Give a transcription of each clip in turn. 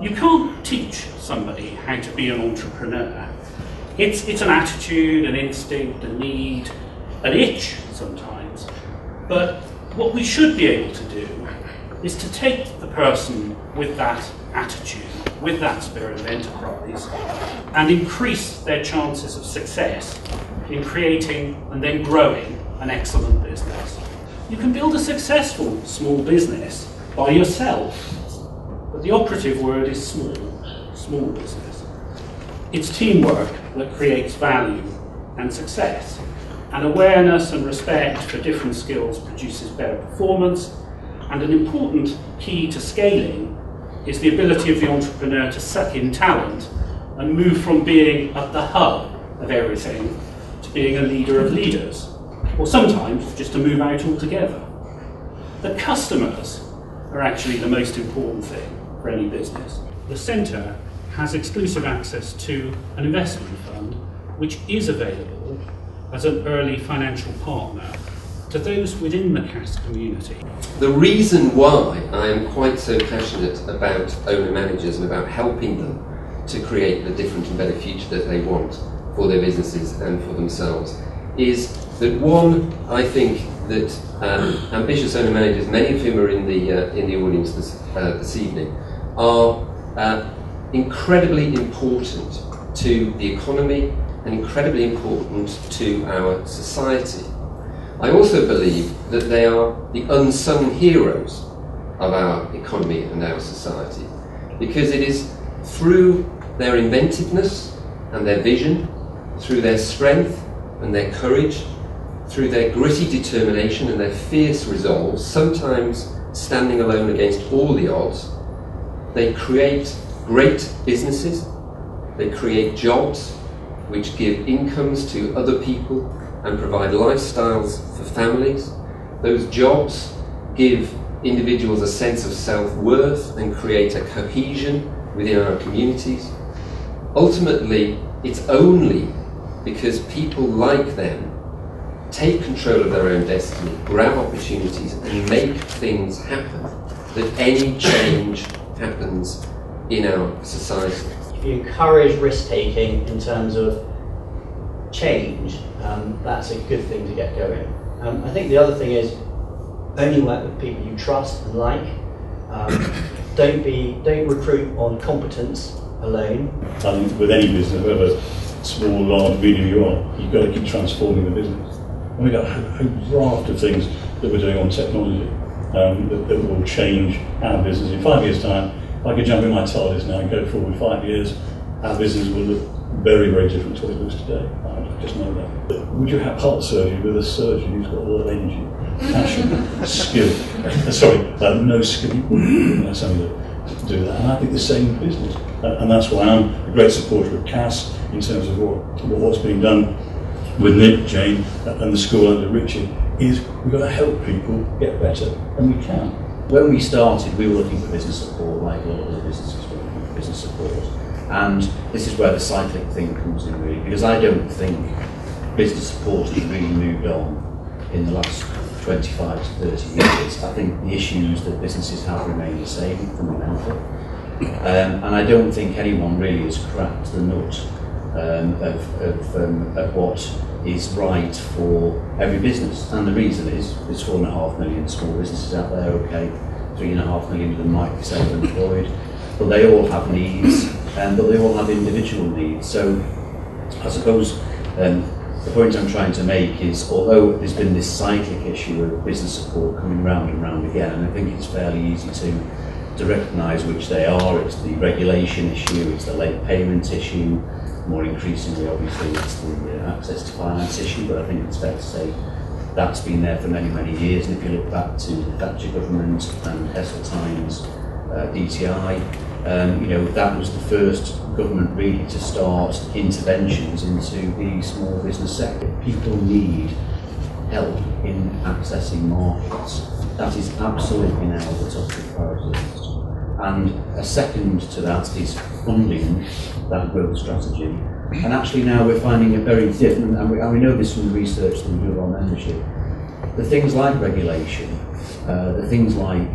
You can't teach somebody how to be an entrepreneur. It's an attitude, an instinct, a need, an itch sometimes. But what we should be able to do is to take the person with that attitude, with that spirit of enterprise, and increase their chances of success in creating and then growing an excellent business. You can build a successful small business by yourself, but the operative word is small business. It's teamwork that creates value and success, and awareness and respect for different skills produces better performance, and an important key to scaling is the ability of the entrepreneur to suck in talent and move from being at the hub of everything to being a leader of leaders, or sometimes just to move out altogether. The customers are actually the most important thing for any business. The centre has exclusive access to an investment fund which is available as an early financial partner to those within the CAS community. The reason why I am quite so passionate about owner-managers and about helping them to create the different and better future that they want for their businesses and for themselves is that, one, I think that ambitious owner-managers, many of whom are in the audience this evening, are incredibly important to the economy and incredibly important to our society. I also believe that they are the unsung heroes of our economy and our society, because it is through their inventiveness and their vision, through their strength and their courage, through their gritty determination and their fierce resolve, sometimes standing alone against all the odds, they create great businesses, they create jobs which give incomes to other people and provide lifestyles for families. Those jobs give individuals a sense of self-worth and create a cohesion within our communities. Ultimately, it's only because people like them take control of their own destiny, grab opportunities and make things happen that any change happens in our society. If you encourage risk-taking in terms of change, that's a good thing to get going. I think the other thing is only work with people you trust and like. Don't recruit on competence alone. I think with any business, whether small, large, medium you are, you've got to keep transforming the business. And we've got a raft of things that we're doing on technology that will change our business. In 5 years' time, if I could jump in my TARDIS now and go forward 5 years, our business will look very, very different to what it looks today. I just know that. Would you have heart surgery with a surgeon who's got a lot of energy, passion, skill? No skill. That's something to do that. And I think the same in business. And that's why I'm a great supporter of CAS in terms of what's being done with Nick, Jane, and the school under Richard. Is we've got to help people get better, and we can. When we started, we were looking for business support, like a lot of other businesses were looking for business support. And this is where the cyclic thing comes in, really, because I don't think business support has really moved on in the last 25 to 30 years. I think the issues that businesses have remained the same fundamentally. And I don't think anyone really has cracked the nut of what is right for every business. And the reason is there's 4.5 million small businesses out there, okay, 3.5 million of them might be self-employed, but they all have needs, but they all have individual needs. So I suppose the point I'm trying to make is, although there's been this cyclic issue of business support coming round and round again, and I think it's fairly easy to recognise which they are. It's the regulation issue, it's the late payment issue, more increasingly obviously it's the access to finance issue, but I think it's fair to say that's been there for many, many years. And if you look back to the Thatcher government and Heseltine's DTI, you know, that was the first government really to start interventions into the small business sector. People need help in accessing markets. That is absolutely now the top priority. And a second to that is funding that growth strategy. And actually now we're finding a very different, and we know this from the research that we do on membership, the things like regulation, the things like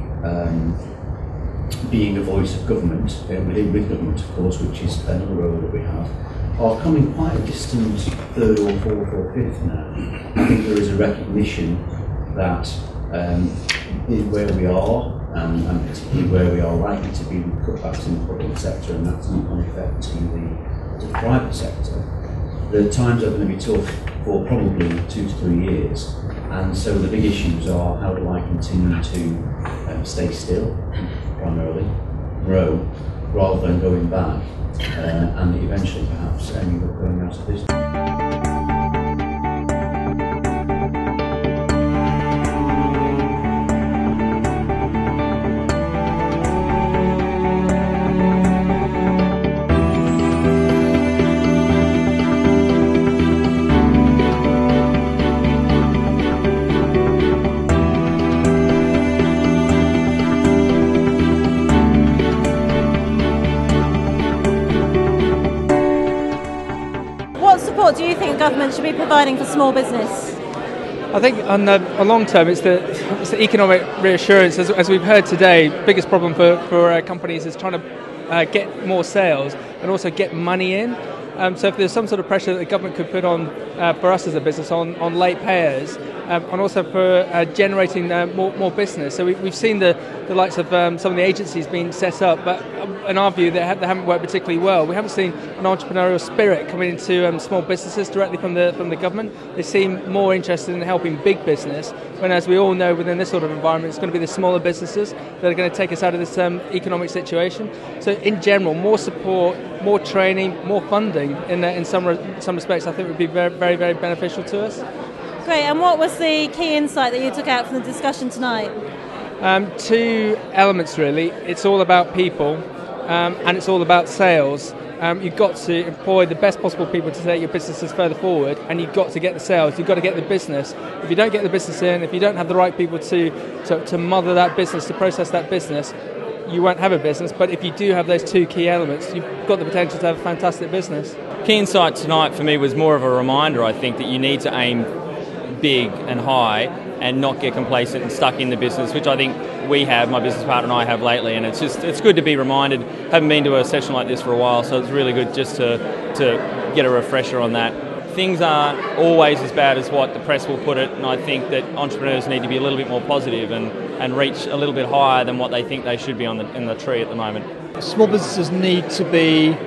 being a voice of government, with government of course, which is another role that we have, are coming quite a distant third or fourth or fifth now. I think there is a recognition that where we are, and particularly where we are likely to be cutbacks in the public sector, and that's not going to affect the private sector, the times are going to be tough for probably 2 to 3 years. And so the big issues are, how do I continue to stay still, primarily, grow, rather than going back, and eventually perhaps ending up going out of business. What support do you think government should be providing for small business? I think on the long term, it's the economic reassurance. As we've heard today, the biggest problem for companies is trying to get more sales and also get money in. So if there's some sort of pressure that the government could put on for us as a business on late payers, and also for generating more business. So we've seen the likes of some of the agencies being set up, but in our view they haven't worked particularly well. We haven't seen an entrepreneurial spirit coming into small businesses directly from the government. They seem more interested in helping big business, when, as we all know, within this sort of environment, it's going to be the smaller businesses that are going to take us out of this economic situation. So in general, more support, more training, more funding in some respects, I think would be very, very, very beneficial to us. Great, and what was the key insight that you took out from the discussion tonight? 2 elements really. It's all about people, and it's all about sales. You've got to employ the best possible people to take your businesses further forward, and you've got to get the sales, you've got to get the business. If you don't get the business in, if you don't have the right people to mother that business, to process that business, you won't have a business. But if you do have those 2 key elements, you've got the potential to have a fantastic business. Key insight tonight for me was more of a reminder, I think, that you need to aim big and high and not get complacent and stuck in the business, which I think we have, my business partner and I have lately, and it's good to be reminded. Haven't been to a session like this for a while, so it's really good just to get a refresher on that. Things aren't always as bad as what the press will put it, and I think that entrepreneurs need to be a little bit more positive and reach a little bit higher than what they think they should be in the tree at the moment. Small businesses need to be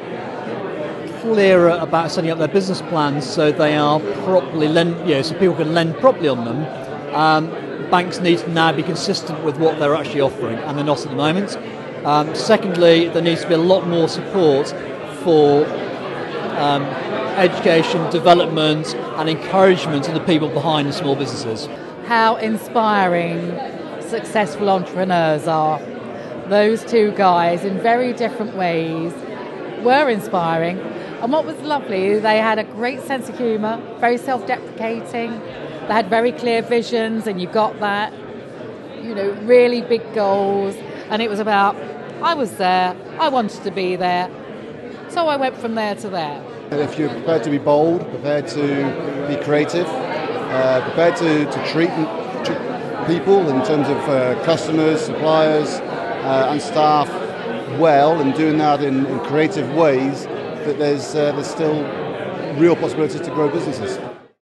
clearer about setting up their business plans so they are properly so people can lend properly on them. Banks need to now be consistent with what they're actually offering, and they're not at the moment. Secondly, there needs to be a lot more support for education, development and encouragement of the people behind the small businesses. How inspiring successful entrepreneurs are. Those 2 guys, in very different ways, were inspiring. And what was lovely, they had a great sense of humour, very self-deprecating. They had very clear visions, and you got that, really big goals. And it was about, I was there, I wanted to be there, so I went from there to there. If you're prepared to be bold, prepared to be creative, prepared to treat people in terms of customers, suppliers and staff well, and doing that in creative ways, that there's still real possibilities to grow businesses.